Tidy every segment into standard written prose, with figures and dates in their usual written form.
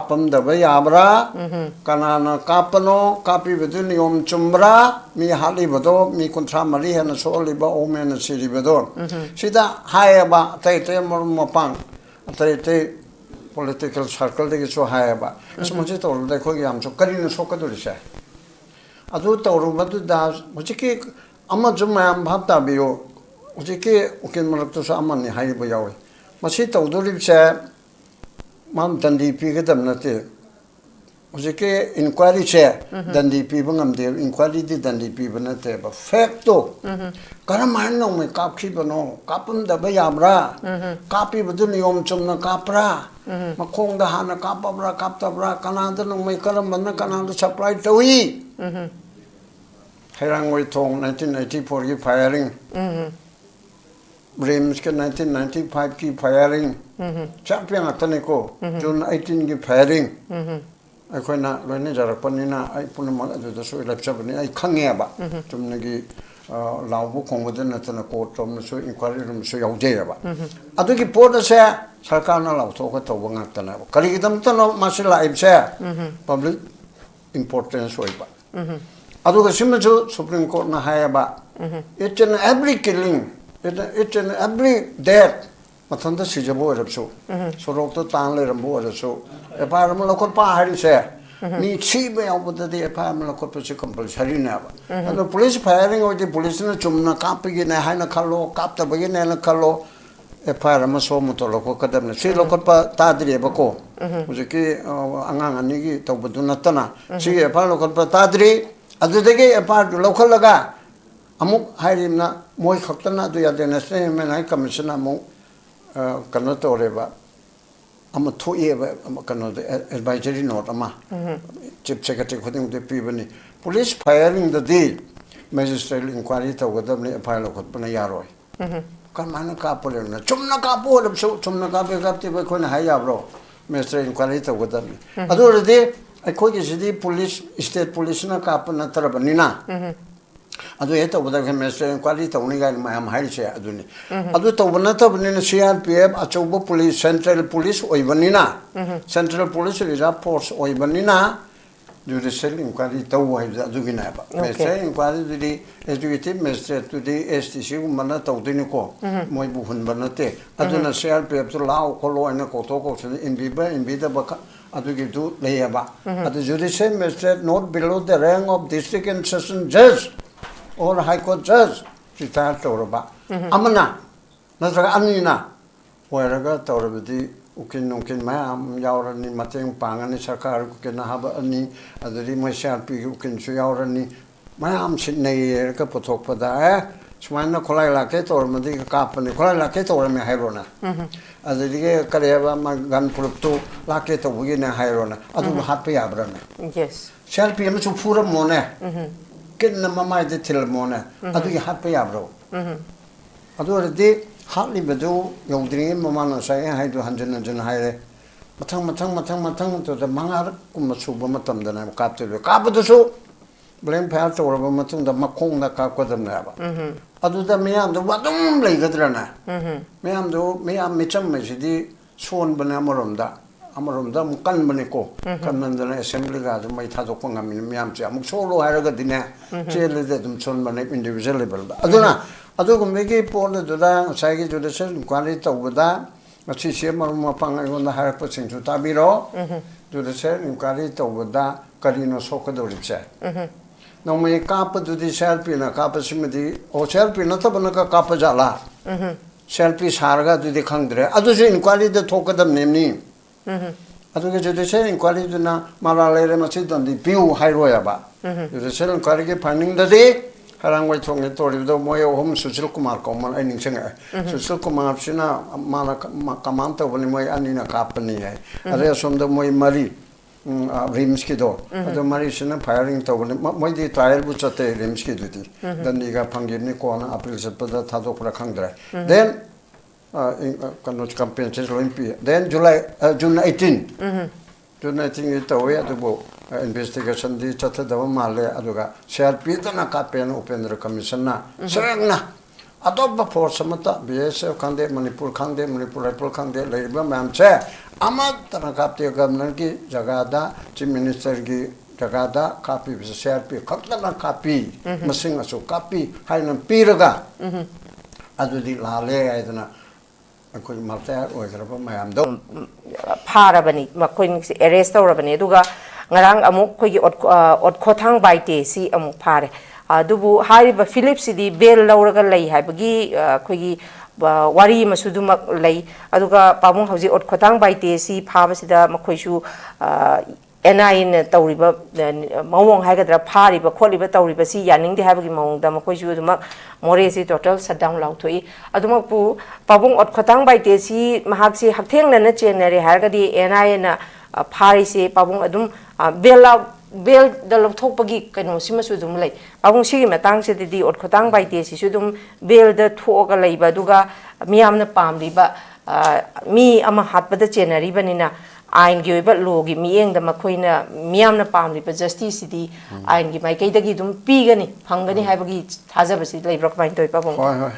kapam da bayabra kanana kapano kapi bedu niyom chumbra mi hali bedo mi kontra mari hana so liba omen siri bedo sida hayaba tai tai mapang tai political circle de so hayaba smoji to de ko yam so karin so ka duri sa adu to ru madu da mujiki amma jumma bhabta biyo mujiki ukin malak to sa amani hayba yawi masi to duri sa mam dandi pi ga dam na te mujiki inquiry che dandi pi bangam de inquiry di dandi pi bana te ba fact to karaman no me kap khi bano kapum da ba yamra kapi badu niyom chumna kapra makong da hana kapabra kaptabra kanada no me karam bana kanada supply tawi Herang Wai Thong 1984 की firing ब्रेम्स के 1995 की firing champion अतने को जून 18 की firing अखोना लोने जरपनिना आई पुनम अदु सो इलेक्शन आई खंगे बा तुमने की लावबु खोंबदे नतना कोर्ट तुम सो इंक्वायरी रूम सो याउजे बा अदु की पोर्ट से सरकार ना लावथो को तब ngakतना करी एकदम तनो मासिला इबसे पब्लिक इंपोर्टेंस होइबा aduga simaju Supreme Court na hayaba each and every killing each and every death matanda sijabo rabso sorok to tangle rambo rabso epa ram lokot pa hari se ni chi be awbada de epa ram lokot pa compulsory na ba ado police firing o de police na chumna kapigi na haina khalo kapta bagi na khalo epa ram so muto lokot kadam na si lokot pa tadri ba ko mujiki angang ani gi tawbadu na tana si epa lokot pa tadri adudagi apart local laga amuk hairimna moi khaktana du ya denase men hai commission amu kano toreba amu thoye ba kano advisory note ama chief secretary khoding de pibani police firing the day magistrate inquiry to godamni file khotpana yaroi kamana ka polena chumna ka polem chumna ka be kapte ba khona hai yabro magistrate inquiry to godamni adu de अखोगी सिदी police state police ना काप न तरबनी ना अदु ये तो बदल के मेस्टर इंक्वायरी तो उन्हीं का हम हाइल से अदु ने अदु तो बना तो बने न सीआरपीएफ अचौबो पुलिस सेंट्रल पुलिस ओइ बनी ना सेंट्रल पुलिस रिजर्व फोर्स ओइ बनी ना जुडिशियल इंक्वायरी तो वो है अदु की ना बा मेस्टर इंक्वायरी दी educative master to the STC को मना तो दिन को मोइ बुहन बनते अदु न सीआरपीएफ तो लाओ खोलो इन को तो को इनबीदा बका adugi du leyaba adu judicial magistrate not below the rank of district and session judge or high court judge retired tawraba amana natraga anina hoiraga tawrabadi ukin nungkin mayam yaurani mateng pangani sarkar ku kena haba ani aduri masharpi ukin su yaurani mayam sinai ka pothok pada Sumana kolai lake to ormadi kapani kolai lake to orme hairona adigi kareba gan puruptu lake to bugi na hairona adu happy abrana yes selfie am chu pura mone kin na mama de til mone adu happy abro adu de hali bedu yodri mama na sai haidu hanjan haire matang to the mangar kum suba matam dana kapte kapdu su blame fair to orba matung da makong na ka kodam na ba aduda meyam do wadum leigadrana meyam do meyam mecham mesidi son bana amoromda mukan bane ko kanandana assembly ga do mai thado ko ngam meyam che amuk solo haraga dine chele de dum son bane individual level aduna adugo megi por de da sai gi jode sel kwali to bada achi se marum pang ai wona har pa sing chu tabiro jode sel kwali to bada karino sokodori che no me kap du di selfie na kap simedi o selfie na ta bana ka kap jala selfie sarga du di khangdre adu je inquiry de thokadam nemni adu ge je se inquiry du na malale re ma chi dan di view hai roya ba je se inquiry ge finding da de harang wai thong e tori do moy hom sushil kumar ko man ai ning chang sushil kumar sina mana kamanta bani moy anina kap ni hai are som da moy mari rims ki do ado mari sina firing to moi di trial bu chate rims ki duti dan ni ga phangir ni ko na april september thado pra khangdra then kanoj campaign ches olympic then june 18 june 18 to we ado investigation di chate da male ado ga crp da na campaign upendra commission na serang na ꯑꯇꯣꯞꯄ force ꯑꯃꯠꯇ BSF ꯈꯪꯗꯦ ꯃꯅꯤꯄꯨꯔ ꯈꯪꯗꯦ Manipur rifle ꯈꯪꯗꯦ ꯂꯩꯔꯤꯕ ꯃꯌꯥꯝꯁꯦ ꯑꯃꯠꯇꯅ ꯀꯥꯞꯇꯦ ꯒꯕꯔꯅꯔꯒꯤ ꯖꯒꯥꯗ chief ꯃꯤꯅꯤꯁꯇꯔꯒꯤ ꯖꯒꯥꯗ ꯀꯥꯞꯄꯤꯕꯁꯦ CRP ꯈꯛꯇꯅ ꯀꯥꯞꯄꯤ ꯃꯁꯤꯡ ꯑꯁꯨꯛ ꯀꯥꯞꯄꯤ ꯍꯥꯏꯅ ꯄꯤꯔꯒ ꯑꯗꯨꯗꯤ ꯂꯥꯜꯂꯦ ꯍꯥꯏꯗꯅ ꯑꯩꯈꯣꯏ ꯃꯜꯇꯤꯌꯥꯔ ꯑꯣꯏꯈ꯭ꯔꯕ ꯃꯌꯥꯝꯗꯣ ꯐꯥꯔꯕꯅꯤ ꯃꯈꯣꯏꯅ ꯑꯦꯔꯦꯁ ꯇꯧꯔꯕꯅꯤ ꯑꯗꯨꯒ ꯉꯔꯥꯡ ꯑꯃꯨꯛ ꯑꯩꯈꯣꯏꯒꯤ ꯑꯣꯠꯈꯣꯊꯥꯡ ꯕꯥꯏꯇꯦ ꯁꯤ ꯑꯃꯨꯛ ꯐꯥꯔꯦ ꯑꯗꯨꯕꯨ ꯍꯥꯏꯔꯤꯕ ꯐꯤꯂꯤꯞꯁꯤꯗꯤ ꯕꯦꯜ ꯂꯧꯔꯒ ꯂꯩ ꯍꯥꯏꯕꯒꯤ ꯑꯩꯈꯣꯏꯒꯤ ꯋꯥꯔꯤ ꯑꯃꯁꯨꯗꯨꯃꯛ ꯂꯩ ꯑꯗꯨꯒ ꯄꯥꯕꯨꯡ ꯍꯧꯖꯤꯛ ꯑꯣꯠꯈꯣꯊꯥꯡ ꯕꯥꯏꯇꯦ ꯁꯤ ꯐꯥꯕꯁꯤꯗ ꯃꯈꯣꯏꯁꯨ NIAꯅ ꯇꯧꯔꯤꯕ ꯃꯑꯣꯡ ꯍꯥꯏꯒꯗ꯭ꯔꯥ ꯐꯥꯔꯤꯕ ꯈꯣꯠꯂꯤꯕ ꯇꯧꯔꯤꯕꯁꯤ ꯌꯥꯅꯤꯡꯗꯦ ꯍꯥꯏꯕꯒꯤ ꯃꯑꯣꯡꯗ ꯃꯈꯣꯏꯁꯨ ꯑꯗꯨꯃꯛ ꯃꯣꯔꯦꯁꯤ ꯇꯣꯇꯦꯜ ꯁꯠꯗꯥꯎꯟ ꯂꯥꯎꯊꯣꯛꯏ ꯑꯗꯨꯃꯛꯄꯨ ꯄꯥꯕꯨꯡ ꯑꯣꯠꯈꯣꯊꯥꯡ ꯕꯥꯏꯇꯦꯁꯤ ꯃꯍꯥꯛꯁꯤ ꯍꯛꯊꯦꯡꯅꯅ ꯆꯦꯟꯅꯔꯦ ꯍꯥꯏꯔꯒꯗꯤ NIAꯅ ꯐꯥꯔꯤꯁꯤ ꯄꯥꯕꯨꯡ ꯑꯗꯨꯝ ꯕꯦꯜꯗ ꯂꯧꯊꯣꯛꯄꯒꯤ ꯀꯩꯅꯣꯁꯤꯃꯁꯨ ꯑꯗꯨꯝ ꯂꯩ ꯄꯥꯕꯨꯡ ꯁꯤꯒꯤ ꯃꯇꯥꯡꯁꯤꯗꯗꯤ ꯑꯣꯠꯈꯣꯊꯥꯡ ꯕꯥꯏꯇꯦꯁꯤꯁꯨ ꯑꯗꯨꯝ ꯕꯦꯜꯗ ꯊꯣꯛꯑꯒ ꯂꯩꯕ ꯑꯗꯨꯒ ꯃꯤꯌꯥꯝꯅ ꯄꯥꯝꯂꯤꯕ ꯃꯤ ꯑꯃ ꯍꯥꯠꯄꯗ ꯆꯦꯟꯅꯔꯤꯕꯅꯤꯅ ꯑꯥꯏꯟꯒꯤ ꯑꯣꯏꯕ ꯂꯣꯒꯤ ꯃꯤꯠꯌꯦꯡꯗ ꯃꯈꯣꯏꯅ ꯃꯤꯌꯥꯝꯅ ꯄꯥꯝꯂꯤꯕ ꯖꯁꯇꯤꯁꯁꯤꯗꯤ ꯑꯥꯏꯟꯒꯤ ꯃꯥꯏꯀꯩꯗꯒꯤ ꯑꯗꯨꯝ ꯄꯤꯒꯅꯤ ꯐꯪꯒꯅꯤ ꯍꯥꯏꯕꯒꯤ ꯊꯥꯖꯕꯁꯤ ꯂꯩꯕ꯭ꯔꯥ ꯀꯃꯥꯏꯅ ꯇꯧꯋꯤ ꯄꯥꯕꯨꯡ? ꯍꯣꯏ ꯍꯣꯏ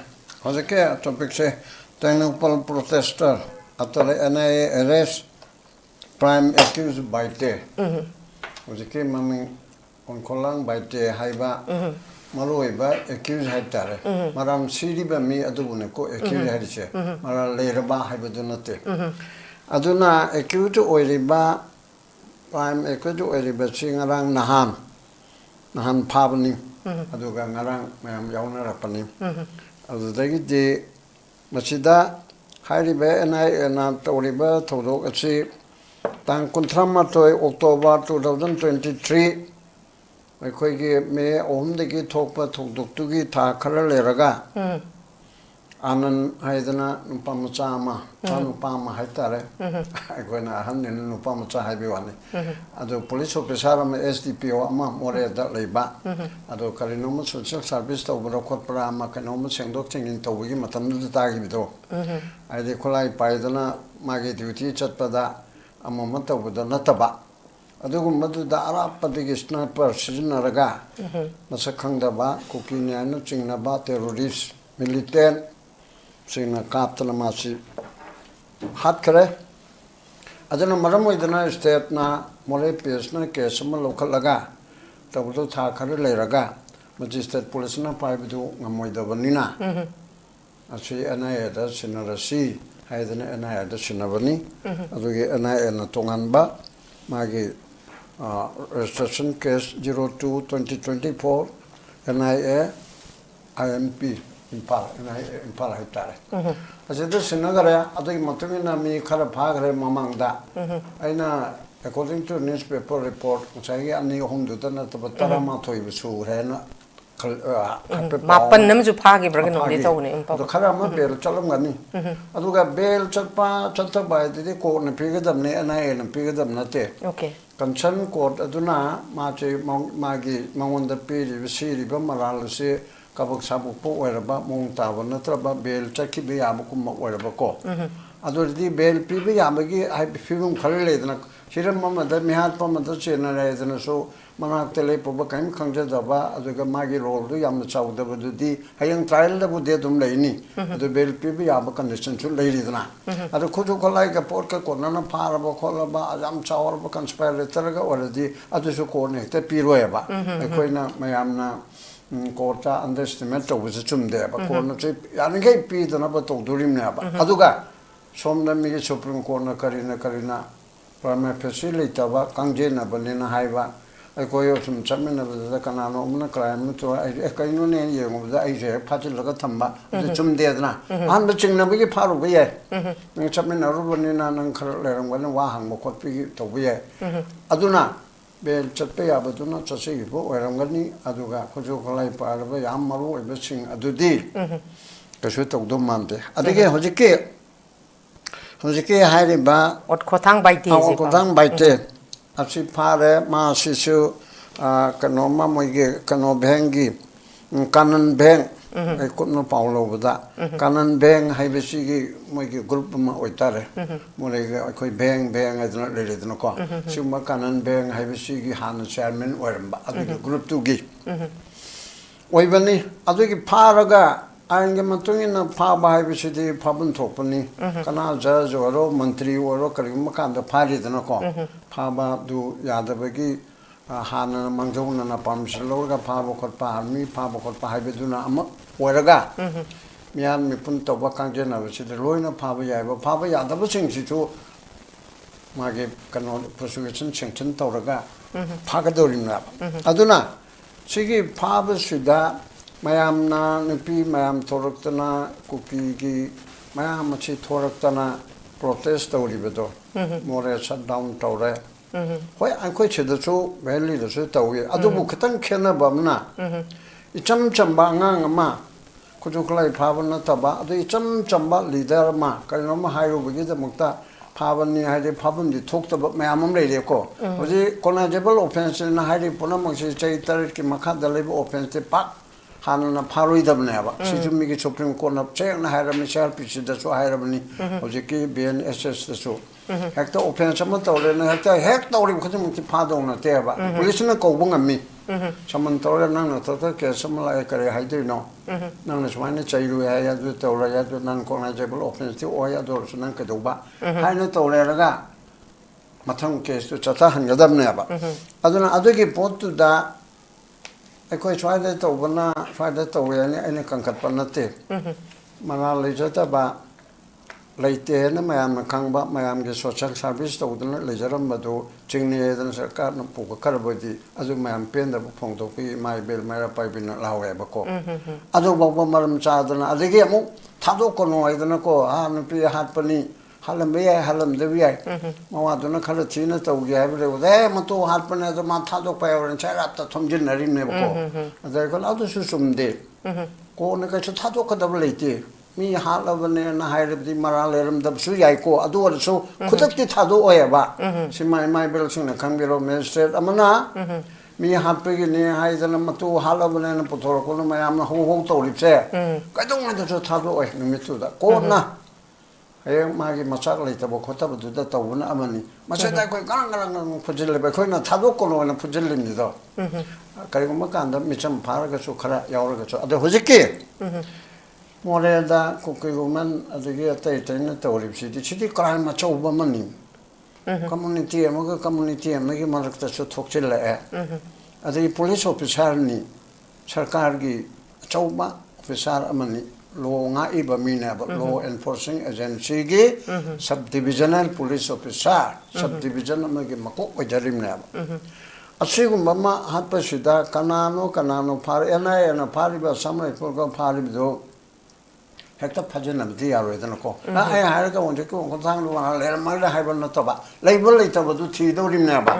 ꯍꯧꯖꯤꯛꯀꯤ ꯇꯣꯄꯤꯛꯁꯦ ꯇꯦꯡꯅꯧꯄꯜ ꯄ꯭ꯔꯣꯇꯦꯁꯇꯔ ꯑꯇꯣꯞꯄ NIA Ares prime accused Baite ꯍꯧꯖꯤꯛꯀꯤ ꯃꯃꯤꯡ ꯑꯣꯟꯈꯣꯂꯥꯡ Baite ꯍꯥꯏꯕ ꯃꯔꯨꯑꯣꯏꯕ accused ꯍꯥꯏꯇꯥꯔꯦ ꯃꯔꯝ ꯁꯤꯔꯤꯕ ꯃꯤ ꯑꯗꯨꯕꯨꯅꯦꯀꯣ accused ꯍꯥꯏꯔꯤꯁꯦ ꯃꯔꯝ ꯂꯩꯔꯕ ꯍꯥꯏꯕꯗꯨ ꯅꯠꯇꯦ ꯑꯗꯨꯅ accused ꯑꯣꯏꯔꯤꯕ prime accused ꯑꯣꯏꯔꯤꯕꯁꯤ ꯉꯔꯥꯡ ꯅꯍꯥꯟ ꯐꯥꯕꯅꯤ ꯑꯗꯨꯒ ꯉꯔꯥꯡ ꯃꯌꯥꯝ ꯌꯥꯎꯅꯔꯛꯄꯅꯤ ꯑꯗꯨꯗꯒꯤꯗꯤ ꯃꯁꯤꯗ ꯍꯥꯏꯔꯤꯕ NIAꯅ ꯇꯧꯔꯤꯕ ꯊꯧꯗꯣꯛ ꯑꯁꯤ ꯇꯥꯡ 31 ꯑꯣꯛꯇꯣꯕꯔ 2023 ꯑꯩꯈꯣꯏꯒꯤ ꯃꯦ 3ꯗꯒꯤ ꯊꯣꯛꯄ ꯊꯧꯗꯣꯛꯇꯨꯒꯤ ꯊꯥ ꯈꯔ ꯂꯩꯔꯒ ꯑꯅꯟ ꯍꯥꯏꯗꯅ ꯅꯨꯄꯥ ꯃꯆꯥ ꯑꯃ ꯅꯨꯄꯥ ꯑꯃ ꯍꯥꯏꯇꯥꯔꯦ ꯑꯩꯈꯣꯏꯅ ꯑꯍꯟꯅꯤꯅ ꯅꯨꯄꯥ ꯃꯆꯥ ꯍꯥꯏꯕ ꯋꯥꯅꯤ ꯑꯗꯨ ꯄꯨꯂꯤꯁ ꯑꯣꯐꯤꯁꯥꯔ ꯑꯃ SDPO ꯑꯃ ꯃꯣꯔꯦꯗ ꯂꯩꯕ ꯑꯗꯨ ꯀꯔꯤꯅꯣꯃ ꯁꯣꯁꯤꯌꯦꯜ ꯁꯥꯔꯚꯤꯁ ꯇꯧꯕ꯭ꯔꯥ ꯈꯣꯠꯄ꯭ꯔꯥ ꯑꯃ ꯀꯩꯅꯣꯝꯃ ꯁꯦꯡꯗꯣꯛ ꯁꯦꯡꯖꯤꯟ ꯇꯧꯕꯒꯤ ꯃꯇꯝꯗꯨꯗ ꯇꯥꯈꯤꯕꯗꯣ ꯍꯥꯏꯗꯤ ꯈꯨꯠꯂꯥꯏ ꯄꯥꯏꯗꯅ ꯃꯥꯒꯤ ꯗ꯭ꯌꯨꯇꯤ ꯆꯠꯄꯗ ꯑꯃ ꯇꯧꯕꯗ ꯅꯠꯇꯕ ꯑꯗꯨꯒꯨꯝꯕꯗꯨꯗ ꯑꯔꯥꯞꯄꯗꯒꯤ ꯁ꯭ꯅꯥꯏꯄꯔ ꯁꯤꯖꯤꯟꯅꯔꯒ ꯃꯁꯛ ꯈꯪꯗꯕ ꯀꯨꯀꯤꯅꯤ ꯍꯥꯏꯅ ꯆꯤꯡꯅꯕ ꯇꯦꯔꯣꯔꯤꯁ ꯃꯤꯂꯤꯇꯦꯟ ꯁꯤꯡꯅ ꯀꯥꯞꯇꯅ ꯃꯥꯁꯤ ꯍꯥꯠꯈ꯭ꯔꯦ ꯑꯗꯨꯅ ꯃꯔꯝ ꯑꯣꯏꯗꯅ ꯁ꯭ꯇꯦꯠꯅ ꯃꯣꯔꯦ PSꯅ ꯀꯦꯁ ꯑꯃ ꯂꯧꯈꯠꯂꯒ ꯇꯧꯕꯗꯨ ꯊꯥ ꯈꯔ ꯂꯩꯔꯒ ꯃꯦꯖꯤꯁꯇ꯭ꯔꯦꯠ ꯄꯨꯂꯤꯁꯅ ꯄꯥꯏꯕꯗꯨ ꯉꯝꯃꯣꯏꯗꯕꯅꯤꯅ ꯑꯁꯤ NIAꯗ ꯁꯤꯟꯅꯔꯁꯤ ꯍꯥꯏꯗꯅ NIAꯗ ꯁꯤꯟꯅꯕꯅꯤ ꯑꯗꯨꯒꯤ NIAꯅ ꯇꯣꯉꯥꯟꯕ ꯃꯥꯒꯤ registration case 02/2024 NIA IMP Impal ꯍꯥꯏꯇꯥꯔꯦ ꯑꯁꯤꯗ ꯁꯤꯟꯅꯈꯔꯦ ꯑꯗꯨꯒꯤ ꯃꯇꯨꯡ ꯏꯟꯅ ꯃꯤ ꯈꯔ ꯐꯥꯈ꯭ꯔꯦ ꯃꯃꯥꯡꯗ ꯑꯩꯅ ꯑꯦꯀꯣꯔꯗꯤꯡ ꯇꯨ ꯅ꯭ꯌꯨꯁꯄꯦꯄꯔ ꯔꯤꯄꯣꯔꯠ ꯉꯁꯥꯏꯒꯤ 2-3ꯗꯨꯗ ꯅꯠꯇꯕ 12 ꯁꯨꯈ꯭ꯔꯦꯅ ꯃꯥꯄꯟ ꯑꯃꯁꯨ ꯐꯥꯈꯤꯕ꯭ꯔꯥ ꯀꯩꯅꯣꯝꯗꯤ ꯇꯧꯕꯅꯦ ꯑꯗꯣ ꯈꯔ ꯑꯃ ꯕꯦꯜ ꯆꯠꯂꯝꯒꯅꯤ ꯑꯗꯨꯒ ꯕꯦꯜ ꯆꯠꯇꯕ ꯍꯥꯏꯗꯨꯗꯤ ꯀꯣꯔꯠꯅ ꯄꯤꯒꯗꯕꯅꯤ NIAꯅ ꯄꯤꯒꯗꯕ ꯅꯠꯇꯦ ꯀꯟꯁꯔꯟ ꯀꯣꯔꯠ ꯑꯗꯨꯅ ꯃꯥꯁꯦ ꯃꯥꯒꯤ ꯃꯉꯣꯟꯗ ꯄꯤꯔꯤꯕ ꯁꯤꯔꯤꯕ ꯃꯔꯥꯜ ꯑꯁꯤ kabak sabuk po oiraba mong tawa natraba bel chaki be yama kuma oiraba ko adurdi bel pi be yama gi ai film khale ledna hiram mama da mihat pa mata chena ledna so manak tele po ba kaim khangja daba aduga magi role du yamna chawda bu di hayang trial da bu de dum leini adu bel pi be yama condition chu leidna adu khuju kholai ka por ka kona na phara ba khola ba ajam chawar ba conspirator ga oradi adu su ko ne te pi roya ba koina mayamna कोर्टा underestimate तौबसे चुमदे बा court न यानिगे पीदना बा तौदुरिमने बा अदुगा सोमना मिगे supreme court न करिना primary facility तबा कांगजेना बनेना हाइबा अकोयो सुम चमिना बदा कनानो उमना क्राइम तो कइनो ने येंगोबदा आइजे फाजिलगा थंबा चुमदेदना आन बचिंगना बगे फारु बये न चमिना रुबनेना नंग खर लेरंगबने वा हंगबो खोपि तौबये अदुना bel chatpe yabaduna chasigibo oirangani aduga khojo kholai paraba yam maru oibasing adudi kasu tawdo mande adige hojike hairiba otkhothang baite asi phare ma sisu kanoma moige kano bhengi kanan bheng ai kutno paulo bada kanan bheng haibasigi moige group ma oitare morega akhoi bheng aduna leredna ko sima kanan bheng haibasigi han chairman oiramba adu group tu gi oibani adu gi pharaga 아인게 맞동이나 파바이비시디 파분 토프니 가나 저저로 મંત્રી 오로 그리고 간다 파리드나고 파바도 야다베기 하나 망조나 밤실로가 파보 컷파 아미 파보 컷파 하이베두나 아마 오라가 미안 미푼 토바 강제나 버시디 로이나 파바 야이바 파바 야다부 싱시주 마게 간노 프로스게션 칭칭 토라가 파가도리나 아두나 시기 파바시다 mayamna nupi mayam thoraktana kuki gi mayam chi thoraktana protest tawribedo more shutdown tawre hoi ankoi cheda chu valley da chu tawi adubu khatan khena bamna icham chamba nga ma kujuklai phabana taba adu icham chamba leader ma kaino ma hairu bigi da mukta phabani haide phabun di thokta mayam am le ko hoji conajable offense na haide punam chi chaitar ki makha dalib offense pak 하나는 파로이다브네바 시중미기 수프림 코너 체나 하이라미 샬피시다서 하이라미 어저께 BNSS다서 핵도 오펜션만 떠오르는 핵도 우리 그좀 파도는 때봐 police는 고봉함미 전문 떠오르는 어떻게 계속을 그래 하이드노 나는 좋아하는 자유로야 야도 떠오르야도 난 코나제블 오펜스 오야도 수는 그도바 하이는 떠오르다가 마탕 케이스 자타 한 여담네바 아주는 아저기 보트다 कोई स्वाद तो बना स्वाद तो हुआ नहीं इन्हें कंकड़ पन्नते मना ले जाता बा लेते हैं ना मैम कंबा मैम के सोशल सर्विस तो उधर ले जरम बदो चिंगनी इधर सरकार न पुक कर बदी अजू मैम पेन दब फोंग तो कि माई बेल मेरा पाई बिन लाओ है बको अजू बाबा मरम चादना अजगी अमु थादो को नो इधर को हाँ न पी हाथ पनी हालम भी है हालम दे भी है मवा दोनों खड़े चीन तो गया है बड़े उधर मत तो हाथ पने तो माथा तो पाए और चाहे रात तो थम जिन नरी में बको अजय को लाओ तो सुसुम दे को ने कैसे था तो कदम लेते मी हाल बने ना हायर दी मरा लेरम दब सु याई को अदो और सु खुद की था तो ओए बा सिमाई माई बेल सिंह ने खंग बिरो में स्टेट अमना मी हाथ पे की ने हाई जन मत तो हाल बने न पुथोर को न मैं आम हो तो लिपसे कदम में तो था तो ओए निमित्त दा को ना 에 마기 마차를 있다고 거다부 두다 떠오는 아마니 마차다 거기 가랑가랑 푸질레 거기는 타도코노는 푸질립니다 그리고 뭐 간다 미참 바라가서 가라 야오라가서 아데 호지키 모레다 코키고만 아데기 아타이타이나 떠올립시디 치디 까랑 마차 오바마니 커뮤니티에 뭐가 커뮤니티에 뭐기 말락다서 톡질레 아데 폴리스 오피서니 सरकार기 चौबा ऑफिसर अमनी लोंगा इबमीना law enforcing agency की sub divisional police officer sub division में के मको वजरिमना असिगुम बमा हाथ पर सीधा कनानो फार एना फारिबा सामने को फारिबदो हेक्टा फजन नमदी यारो इदन को ना आय हार का उनके को थांग लो लेर मल हाइबन नतबा लेबल लेतबदु थीदोरिमना बा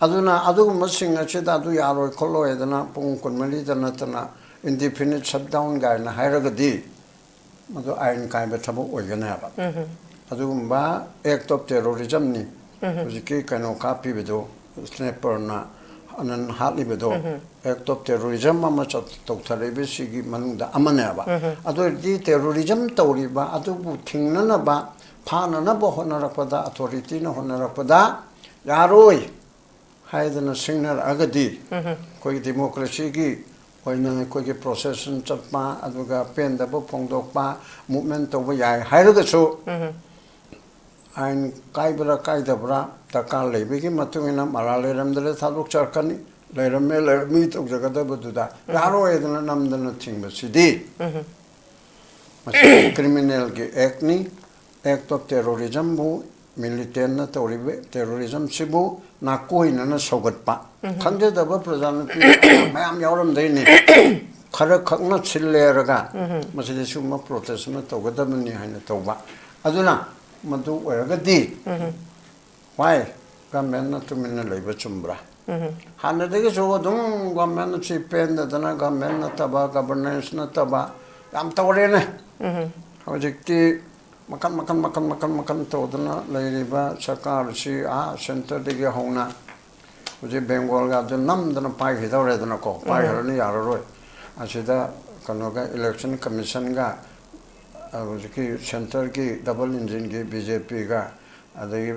अदुना अदुगुम मसिंग अचिदा अदु यारो खोलो एदना पुंग कोनमली दनतना indefinite shutdown गायना हायरगदी मदो आयन कायबे थबो ओयगनाबा अदुगुम्बा एक्ट ऑफ टेररिज्म नि हुजिकी कनो कापी बेदो स्नैपर ना अनन हाली बेदो एक्ट ऑफ टेररिज्म मा चत तोथरेबे सिगी मनुदा अमनाबा अदो दी टेररिज्म तौरिबा अदुबु थिंगननबा फाननबो होनरपदा अथॉरिटी न होनरपदा यारोय हायदना सिग्नल अगदी कोई डेमोक्रेसी की कोइना कोई प्रोसेसन चपा अदुगा पेंदबो फोंगदोकपा मूवमेंट तोबो याय हायरगसु आइन काइबरा काइदबरा तका लेबेगी मतुगिना मरा लेरमदले थादोक चरकनी लेरमे लेरमी तो जगदबदुदा यारो एदना नमदना थिंगबसिदी क्रिमिनल के एक्ट नि एक्ट ऑफ टेररिज्म बु मिलिटेंट न तोरिबे टेररिज्म सिबु ना कोइना न सौगतपा खंगदेदबा प्रजानपि मयाम यावरम दैनि खर खकना छिल्लेरगा मसिदि सुमा प्रोटेस्ट न तोगदबनि हाइना तौबा अदुना मदु ओरगदि वाइ गवर्नमेंट न तुमिना लैबा चुमब्रा हानदगे जो दुम गवर्नमेंट छि पेंददना गवर्नमेंट न तबा गवर्नेंस न तबा याम तौरेने हौजिकति मकन तौदना लैरिबा सरकार छि सेंटर दिगे होना हुजे बेंगोल गा द नमदना पाइ दौरेदना को पाइ हरनि यारोय असिदा कनोगा इलेक्शन कमीशन गा हुजिकी सेंटर की डबल इंजन की बीजेपी गा अदगी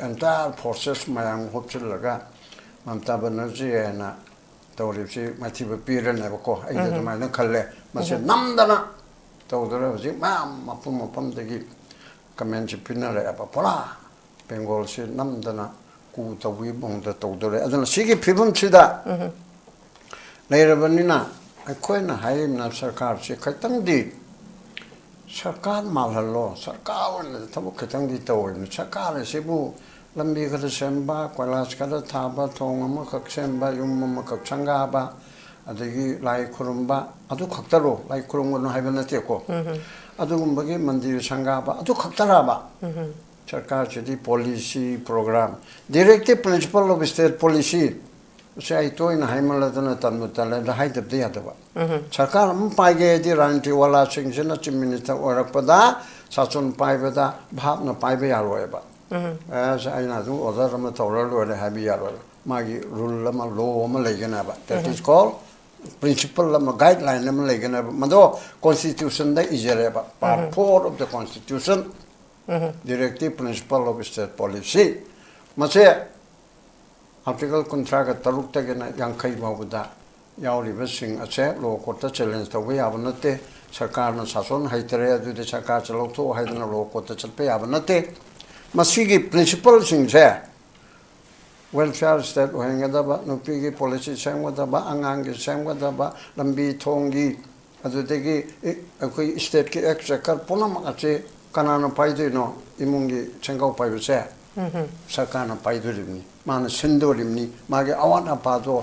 एंटायर फोर्सेस मयांग होपचिलगा ममता बनर्जी एना तौरिबसि माथिबा पीरनेबको आइदा दुमाइना खल्ले 마치 남다나 또더러 지 마품마품데기 가면지 피나래 아빠 보라 벵골시 남다나 구도위 봉다 또더러 아주 시기 피범치다 내려버니나 कोई ना है ना सरकार से खतंग दी सरकार मालहलो सरकार ने तब खतंग दी तो है सरकार से वो लंबी कर सेंबा कोलास कर थाबा थोंग म खक सेंबा युम म खक संगाबा अदगी लाई खुरुंबा अदु खक्तरो लाई खुरुंगनो है बन तेको अदुगुंबगी मंदिर संगाबा अदु खक्तराबा सरकार से दी policy program directive principle of state policy उसे तो इन हाइमलदन तन्मुतले हाइदब दे यादबा सरकार पाइगे दि रांटी वाला सिंगजन चिफ मिनिस्टर ओरपदा साचुन पाइबदा भाबना पाइबे यारोयबा एस आइना दु ऑर्डर म तौरल लोले हाबि यारो मागी रूल लमा लो म लेगनाबा दैट इज कॉल्ड प्रिंसिपल लमा गाइडलाइन लमा लेगनाबा मदो कॉन्स्टिट्यूशन दा इजरेबा part 4 of the constitution directive principle of state policy मसे आर्टिकल कुंथ्रागा तरुक तगेना यांखै बाबुदा यावरिबसिंग असे लो कोर्ट चैलेंज तौबे याब नते सरकार न शासन हैतरे अदुदे सरकार चलौथो हैदना लो कोर्ट चलपे याब नते मसीगी प्रिंसिपल सिंग से वेलफेयर स्टेट होंगदबा नुपीगी पॉलिसी सेंगदबा अंगांगी सेंगदबा लंबी थोंगी अदुदेगी अखोई स्टेट के एक्सचेकर पुनम अचे कनाना पाइदोनो इमुंगी चंगाव पाइबसे सरकार न पाइदोरिबनी मान सिंदोरिमनी मागे अवान अपादो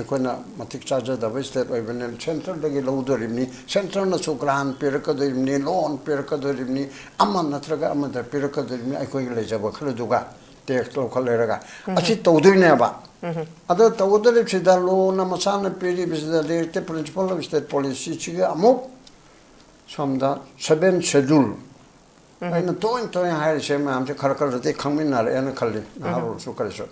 अखोना मतिक चाजदब स्टेट ओइबने सेंट्रल दगी लौदोरिमनी सेंट्रल न सुग्रान पेरकदोरिमनी लोन पेरकदोरिमनी अमा नत्रगा अमद पेरकदोरिमनी अखोई लेजब खलदुगा टैक्स लो खलेरगा अछि तौदोइनेबा अदो तौदोरिबसिदा लो न मसान पेरी बिसदा लेते प्रिंसिपल ऑफ स्टेट पॉलिसी चिगा अमुक समदा 7 शेड्यूल 아이는 또인 하이세면 아무튼 카라카르데 강민나라 에는 칼리 나로 수카르죠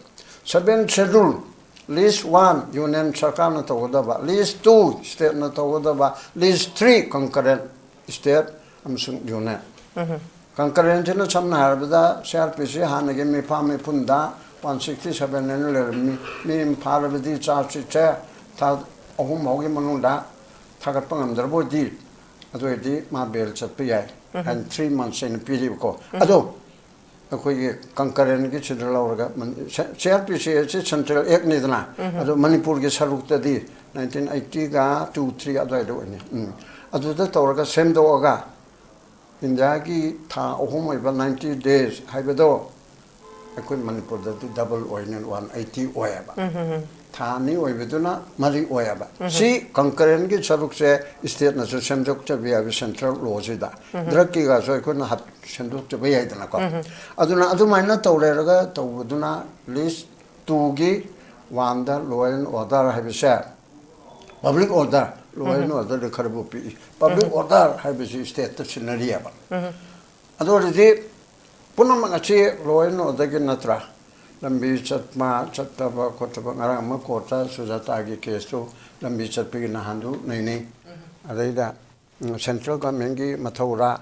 7 schedule list 1 union सरकार तो होदबा list 2 state न तो होदबा list 3 concurrent state amsung union concurrent न 참나 하르다 CRPC 하나게 미파메 푼다 167 내는 미 파르디 차치체 다 어금 먹이 먹는다 타가 뻥am들 보디 아도에디 마벨 쳇피야 and 3 months in period ko ado akoi concurrent ki chidlaurga CRPC central ek nidna ado manipur ge saruk ta di 1980 ga 23 ado do ni ado da tawrga sem do ga india ki tha ohum iba 90 days haibedo akoi manipur da double oinen 180 oyaba थानी ओइबेदुना मरि ओयाबा सी concurrent की सरुक से state न सेमजोक चबे अब central लॉजिदा द्रकी गा सो इकोन हत सेंदुक चबे याइदना को अदुना अदुमाइना तौरेरगा तौबदुना लिस्ट 2 गी वांदा लॉ एंड ऑर्डर हाइबसे public order law and order खरबु पी पब्लिक ऑर्डर हाइबसे स्टेट त सिनरियाबा अदोरदि पुनमगाची लॉ एंड ऑर्डर के नत्रा लंबी चटमा चटबा Kotba ngara ma kota sujata gi kesu lambi chatpi na handu nei nei adaida central government gi mathaura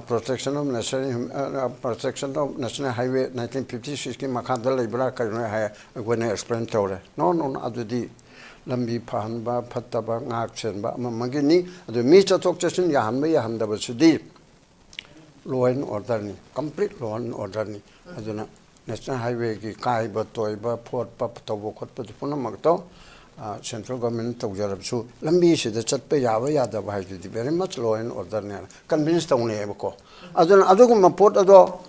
protection of national highway 1956 ki makha da leibra karno ha gone explain tore non adudi lambi phanba phattaba ngak chenba magini adu mi chatok chasin ya hanba ya handaba sudi law and order ni complete law and order ni aduna national highway ki kai ba toy ba port pa to bo khot pa puna mag to central government to jarab su lambi se da chat pe yawa ya da ba ji very much law and order ne convince to ne ko adun adugum port ado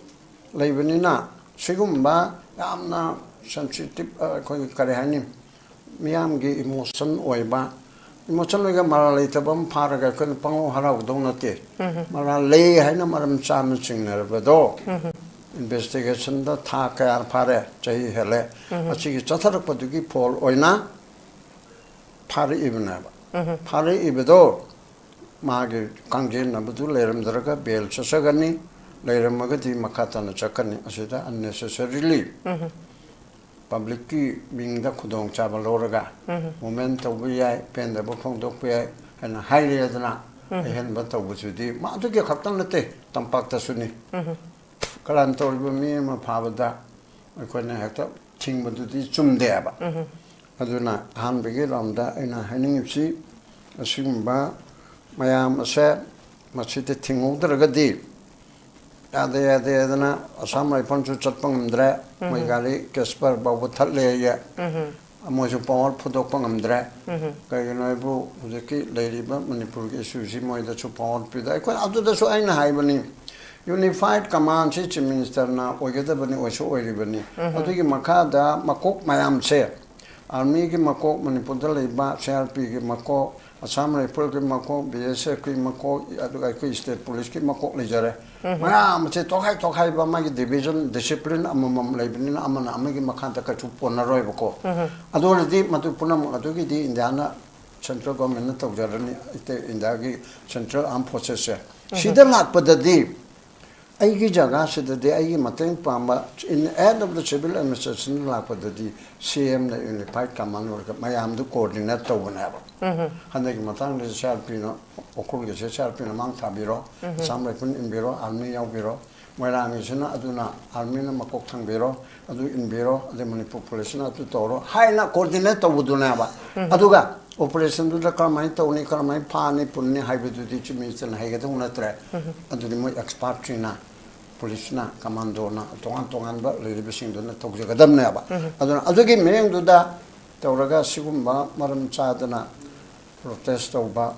leibani na sigum ba amna sensitive ko kare hani miyam gi emotion oi ba emotion ga malai tabam phara ga kan pango harau do na te mara le haina maram chan chingner ba do investigation da tha ka phare chai hele achi gi chathar padugi fall oina phare ibna ba phare ibedo mage kangjen na budu leram daraga bel chasagani leram magati makata na chakani asida unnecessarily public ki bingda khudong chabal loraga moment to bi ai pen da bofong dok pe ana haile adna hen ba to busudi ma du ge khaptan nate tampak ta suni kalan to mi ma phabada akhona hakta thing badudi chumde aba aduna han bege ramda aina haning si asimba mayam se masjid tingudra gadi ade adana Assam Rifle chu chatpangamdra maigali Kasper babu thalle ya amoju power phodok pangamdra kainoibu hujiki leiriba Manipur ke issue moida chu power pida ko adu da so aina haibani unified command chief minister na ogeda bani oso oiribani adugi makada makok mayam se army ki makok Manipur da leiba CRP ki makok Assam Rifle ki makok BSF ki makok aduga ko state police ki makok lejare mayam che tokhai ba magi division discipline amam leibni amana amagi makhanta ka chu ponaroi bako adordi matu punam adugi di indiana central government na tawjarani ite indagi central armed forces sida lakpadadi aigi jaga sidade aigi mateng pamba in end of the civil administration lakpadadi CM na unified command work mayam du coordinate tawna ba hanagi matang de CRP no okul ge CRP na mang thabiro Assam Rifle in biro army yaw biro moirang isina aduna army na makok thang biro adu in biro ade Manipur police na tu toro haina coordinate tawuduna ba aduga operation du da karmai tawni karmai phani punni haibedu di chief minister na haigeda unatre aduni mo expert trina police na commando na tongan ba leibising du na tawjagadam na ba aduna adugi meng du da tawraga sigumba maram chadana protest tawba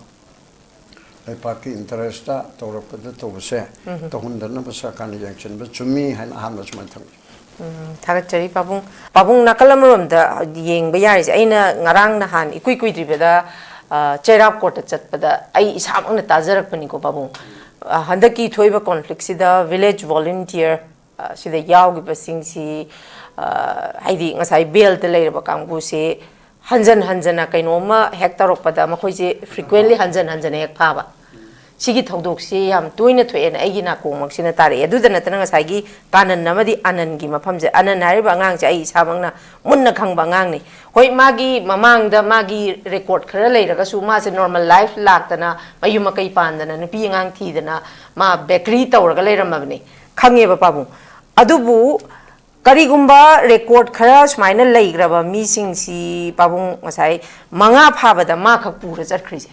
party interest ta tawrapada tawse tahundana basakani action ba chumi han ahamna chuma thang Thagachari pabung nakalamromda yengba yarise aina ngarang nahan ikui dribada cherap court chatpada ai isabangna tajarakpani ko pabung handaki thoiba conflict sida village volunteer sida yawgi basing si haidi ngasai bel te leiraba kangbu se hanjana kainoma hektarokpada makhoi frequently hanjana hek phaba Sigi Togdoksi, doing it to an Agina Comoxina Tari, Adudana Tangasagi, Kanan Namadi Anan Gimapamse, Anan Haribangang, Samana, Munna Kang Bangani. Hoi Magi, Mamang, the Magi record Karele, Rasumas a normal life laktana, Mayumakai Pandan, and Piang Tidana, Ma Bekrita or Galera Mavni, Kangeva Pabu. Adubu, Karigumba record Karash, minor lake, rubber, missing si Pabung Masai, Manga Paba, the Maka Puras at Crise.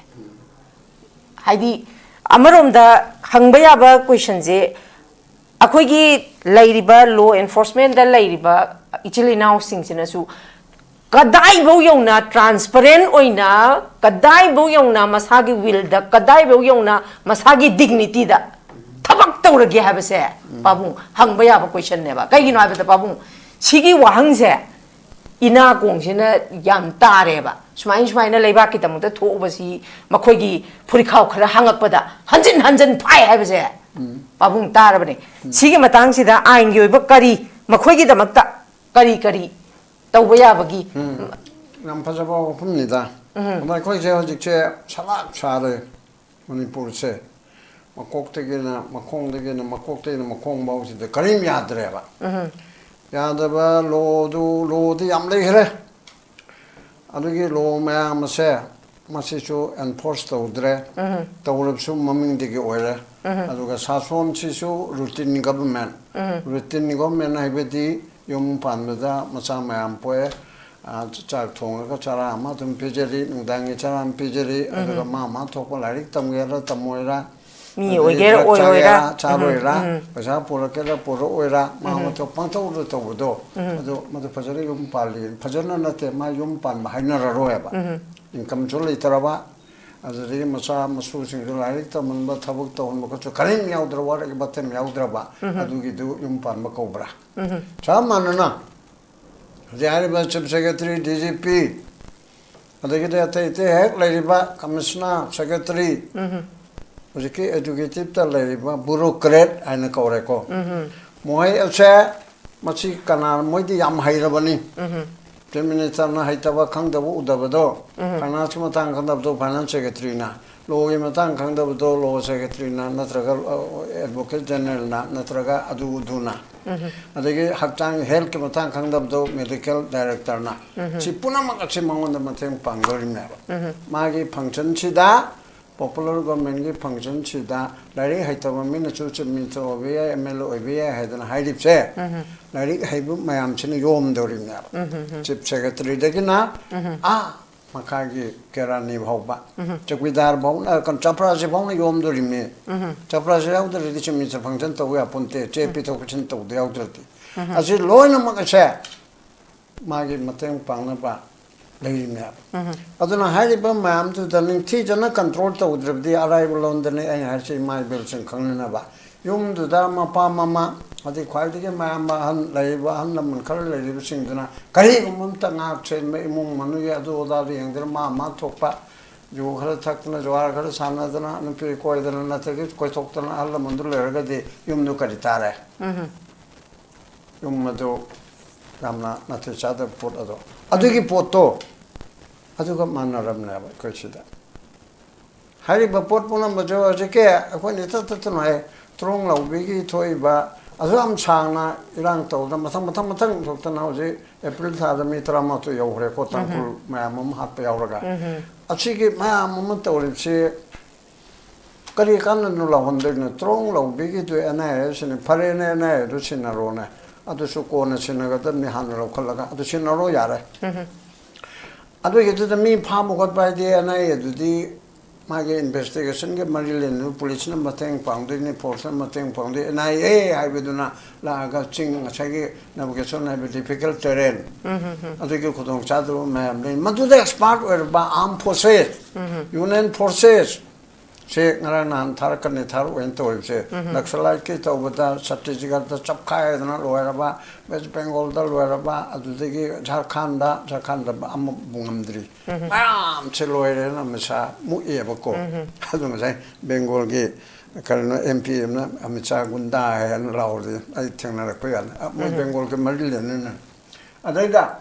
Heidi. Amaromda hangbaya question je akoigi lairiba law enforcement da lairiba ichili now singsina su kadai bo yona transparent oina kadai bo yona masagi will da kadai bo yona masagi dignity da thabak tawrage habase babung hangbaya question ne ba kaigino habata babung sigi wahangse ina gongsina yam tareba Smaina Leba Kitamuta to oversee Makogi Purikau Hangakpada Hanjan Pai have a Babung Tarabani. Sigamatang Sida Ain Yubakari Makogi the Mata Kari Tawayabagi Nampazabo Punida. My question chair Salak Sare Manipur say Makok Tegina, Makong Tegina, Makok Tegina, Makong Bows the Karim Yadreva. Yadaba Lo the Amle. Adugi law mayam se masichu enforce tawdre tawrabsu maming digi oire aduga sasom chisu routine government haibedi yom panbada macha mayam poe chak thonga chara ama tum pejeri nungdangi chara pejeri aduga ma thokpa larik tamgera tamoira mi oigera oira charoira pasa porakera poro oira ma to panto do to ado madu pajari yum pali pajana nate ma yum pan ma haina roeba income choli taraba azari masa masu sing lai taman ba thabuk to on ko karin yaudra war ke batem yaudra ba adu gi du yum pan ma cobra cha manana jare ba chief secretary DGP adagi te hek lai ba commissioner secretary Ujiki educative ta leriba bureaucrat aina koreko moi acha machi kana moi di yam hairabani minister na haitaba khangdabu udabado finance matang khangdabdo finance secretary na law matang khangdabdo law secretary na natraga advocate general na natraga adu uduna adagi haktang health ke matang khangdabdo medical director na chi punama ka chi mangonda mateng pangori na magi function chida popular government function chida lari haitaba mina chu minto obiya MLO obiya haidana haidip se lari haibu mayam chini yom dori na chief secretary dagina Makagi Kerani Hoba. Chakvidar Bona, Conchaprasi Bona Yom Durimi. Chaprasi out the Richimits of Pangento, we are Ponte, Chepito Chinto, the authority. As it loin among a share, Maggie Mateng Panapa, Lady Nap. I don't know how to be ma'am to the teach and control to the arrival on the day I had seen my bills in Kanganaba. Yum to Dama Pamama. Adi quality ke mama han laiba han lam kar laiba sing dana kari umum tanga chen me imum manu ya do da ri ang der ma thokpa jo khar thak na jwar khar samna dana nu pe koi dana na te koi thok dana alla mandur le ga de yum nu kari tare yum ma do ramna na te cha da pot ado adu ki poto adu ka man ram na ba ko chida hari ba pot punam ba jo je ke ko ni ta ta no hai trong lau bi ki thoi ba Azam Changna, Iran told them, Matang Dr. Nauzi, April Tadami Tramato Yore, Kotankul, Mamma Happy Auraga. A chiki, my moment told she Karikan Nula Hundred, Trong, Low, Biggie to Anais, and Parene, Ducinarone, at the Sukona Sinaga, Mihanro Kolaga, the Sinaro Yare. I do get to the mean palm got by the NIA, the my investigation get Marilyn, police number 10 pound, any portion, Mateng pound, and I would not like ching a shaggy navigation have a difficult terrain. I think you could not shadow, ma'am. But do the expert were by armed forces, Union forces. Say Naran Tarkan Tar went to say, Naxalite kit over the Satisika, the Chapkai, the Loeraba, West Bengal, the Loeraba, Adutigi, Jarkanda, Bungandri. Mam, Cheloer, Missa, Muebako. I don't say Bengal gay, Karno MP, Amicha Gunda, and Laudi. I think not a queer. Bengal Marillion. Adega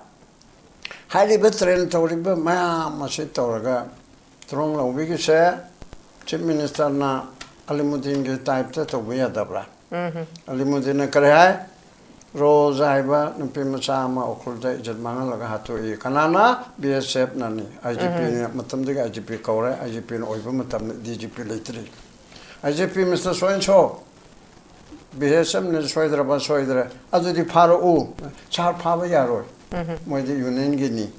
highly better to remember Mam, Masitoraga. Strong of Wiggy share. Chief Minister na Alimuddin ke type ta to bhi adabra Alimuddin ne kare roz aiba nupi masama okulda jadmana laga hatu e kanana BSF nani IGP matam de IGP kore IGP no oiba matam DGP leitri IGP Mr. Soincho BSF ne soidra adu di pharo u char phaba yaro moi de union gi ni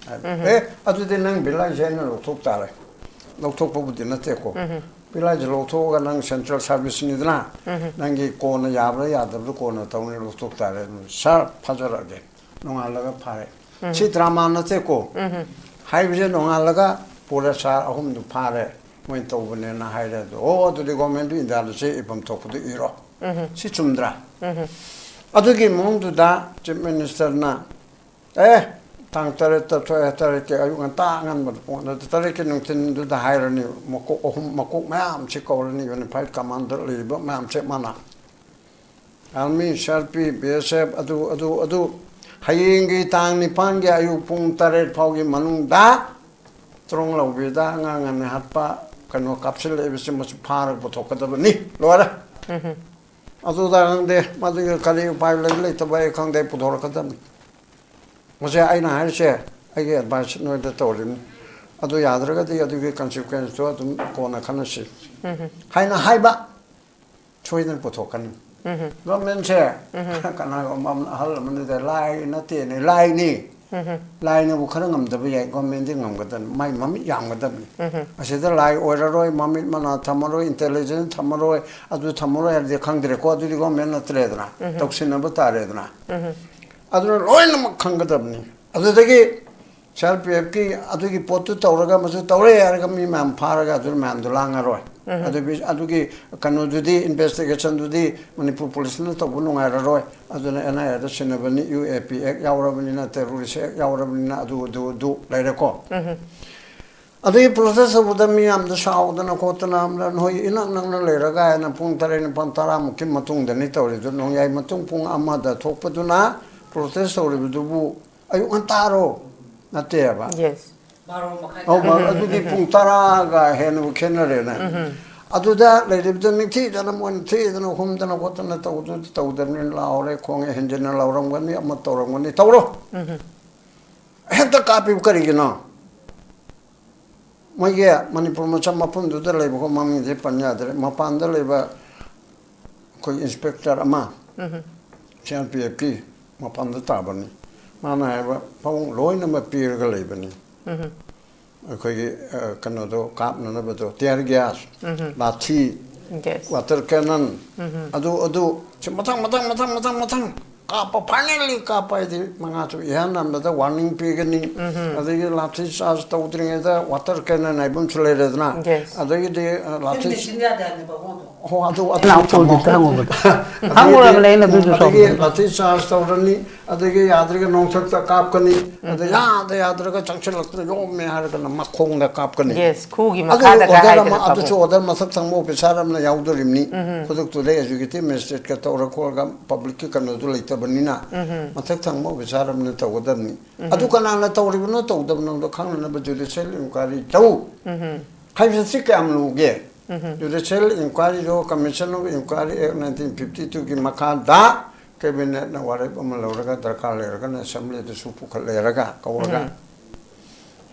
adu de nang bilai general thok tare Loktok Budi Nateko. Village Loto and Central Service Nidna. Nangi Kona Yabra Yadab, the corner town in Loktok Tare, Sharp Pazarage, Nongalaga Pare. Chitrama Nateko. High vision Nongalaga, Purasa, home to Pare, went over and hired. Oh, to the government in the other say, if I'm talking to Euro. Situmdra. Aduki Mung to that, Chief Minister Na. Tang Tareta, Tareta, Ayuantangan, but the Tarikan to the Hirani, Mako, Mam, Chikorani, and Pipe Commander, but Mam Chepmana. Almi, Sharpie, BSF, Adu, Hayingi, Tang, Nipanga, you Pung Taret, Pogi, Manunda, Strongla, Vida, and Hapa, Cano capsule, every much part of Tokatani, Laura. Other than the Mother Kali, 5 later by a Conde Putorkatan. Was I in a share? I get by no the told him. I do Yadraga, the other consequence to Kona Kanashi. Haina Haiba, Sweden Potokan. Government chair, can I go Mam Halman, the lie, nothing, a lie knee. Line of Karanam, the VA commenting with them, my mummy young with them. I said, the lie, Oiroi, Mammy Mana, Tamaro, intelligent, Tamaro, I do Tamaro at the country, what do you go men at Redna, Toxinabatare. Other Royal Kangadabni. Other the Sharpie, Aduki Potu Tauraga, Masutore, Aragami, Man, Paraga, Mandulanga Roy. Aduki, Kanudi investigation to the Manipur police, not of Bununga Roy, other and I had a Sinabani, UAP, Yaurabina, terrorist, Yaurabina, do, like a call. Other process of the Miam, the South, and a Kotanam, and Hoy in a later guy and a Punta in Pantaram, Kimatung, the Nitori, the Noya Matung Pung Amada, Topaduna. Protest or do Ayuantaro, Nateva. Yes. Oh, Adu Puntaraga, Henu Kenarena. Adu that, let it be tea, and I'm one tea, and a home, then a water, and a toad, and Laura, Kong, and General Laura, when we are Motor, when they Toro. I have the copy of Carigino. My year, Manipur Machamapun to the labor, Mammy de Panadre, Mapanda labor, Inspector Ama, Champion. Upon the tabani. Man, I have a pound loin of a peer galabani. ꯑꯩꯈꯣꯏꯒꯤ ꯀꯩꯅꯣꯗꯣ ꯀꯥꯞꯅꯅꯕꯗꯣ tear gas ꯂꯥꯊꯤ Yes. Water cannon ꯑꯗꯨ ꯃꯊꯪ ꯀꯥꯞꯄ finally ꯀꯥꯞꯄ ꯍꯥꯏꯗꯤ ꯃꯉꯥꯁꯨ ꯏꯍꯥꯟ ꯍꯥꯟꯕꯗ ꯋꯥꯔꯅꯤꯡ ꯄꯤꯒꯅꯤ ꯑꯗꯒꯤ ꯂꯥꯊꯤ ꯆꯥꯔꯖ ꯇꯧꯗ꯭ꯔꯤꯉꯩꯗ ꯋꯥꯇꯔ ꯀꯦꯅꯟ ꯍꯥꯏꯕ ꯑꯃꯁꯨ ꯂꯩꯔꯦꯗꯅ ꯑꯗꯒꯤꯗꯤ ꯂꯥꯊꯤ ꯍꯣ ꯑꯗꯨ ꯑꯗꯒꯤ ꯂꯥꯊꯤ ꯆꯥꯔꯖ ꯇꯧꯔꯅꯤ ꯑꯗꯒꯤ ꯌꯥꯗ꯭ꯔꯒ ꯅꯣꯡꯊꯛꯇ ꯀꯥꯞꯀꯅꯤ ꯑꯗ ꯌꯥꯗ꯭ꯔꯒ ꯆꯪꯁꯤꯜꯂꯛꯇ꯭ꯔ ꯌꯣꯝꯃꯦ ꯍꯥꯏꯔꯒꯅ ꯃꯈꯣꯡꯗ ꯀꯥꯞꯀꯅꯤ Yes, Kugi Makada ꯑꯗꯨꯁꯨ ꯑꯣꯔꯗꯔ ꯃꯊꯛ ꯊꯪꯕ ꯑꯣꯐꯤꯁꯥꯔ ꯑꯃꯅ ꯌꯥꯎꯗꯣꯔꯤꯕꯅꯤ ꯈꯨꯗꯛꯇꯨꯗ ꯑꯦꯖꯨꯀꯦꯇꯤꯚ ꯃꯦꯖꯤꯁꯇ꯭ꯔꯦꯠꯀ ꯇꯧꯔ ꯈꯣꯠꯂꯒ ꯄꯕ꯭ꯂꯤꯛꯀꯤ ꯀꯩꯅꯣꯗꯨ ꯂꯩꯇꯕꯅꯤꯅ ꯃꯊꯛ ꯊꯪꯕ ꯑꯣꯐꯤꯁꯥꯔ ꯑꯃꯅ ꯇꯧꯒꯗꯕꯅꯤ ꯑꯗꯨ ꯀꯅꯥꯅ ꯇꯧꯔꯤꯕꯅꯣ ꯇꯧꯗꯕꯅꯣꯗꯣ ꯈꯪꯅꯅꯕ ꯖꯨꯗꯤꯁꯤꯌꯦꯜ ꯏꯟꯀ꯭ꯋꯥꯏꯔꯤ ꯇꯧ ꯍꯥꯏꯕꯁꯤ ꯀꯌꯥꯝ ꯂꯨꯒꯦ ꯖꯨꯗꯤꯁꯤꯌꯦꯜ ꯏꯟꯀ꯭ꯋꯥꯏꯔꯤꯗꯣ ꯀꯃꯤꯁꯟ ꯑꯣꯐ ꯏꯟꯀ꯭ꯋꯥꯏꯔꯤ ꯑꯦꯛ 1952ꯒꯤ ꯃꯈꯥꯗ ꯀꯦꯕꯤꯅꯦꯠꯅ ꯋꯥꯔꯦꯞ ꯑꯃ ꯂꯧꯔꯒ ꯗꯔꯀꯥꯔ ꯂꯩꯔꯒꯅ ꯑꯦꯁꯦꯝꯕ꯭ꯂꯤꯗꯁꯨ ꯄꯨꯈꯠꯂꯦꯔꯒ ꯀꯧꯔꯒ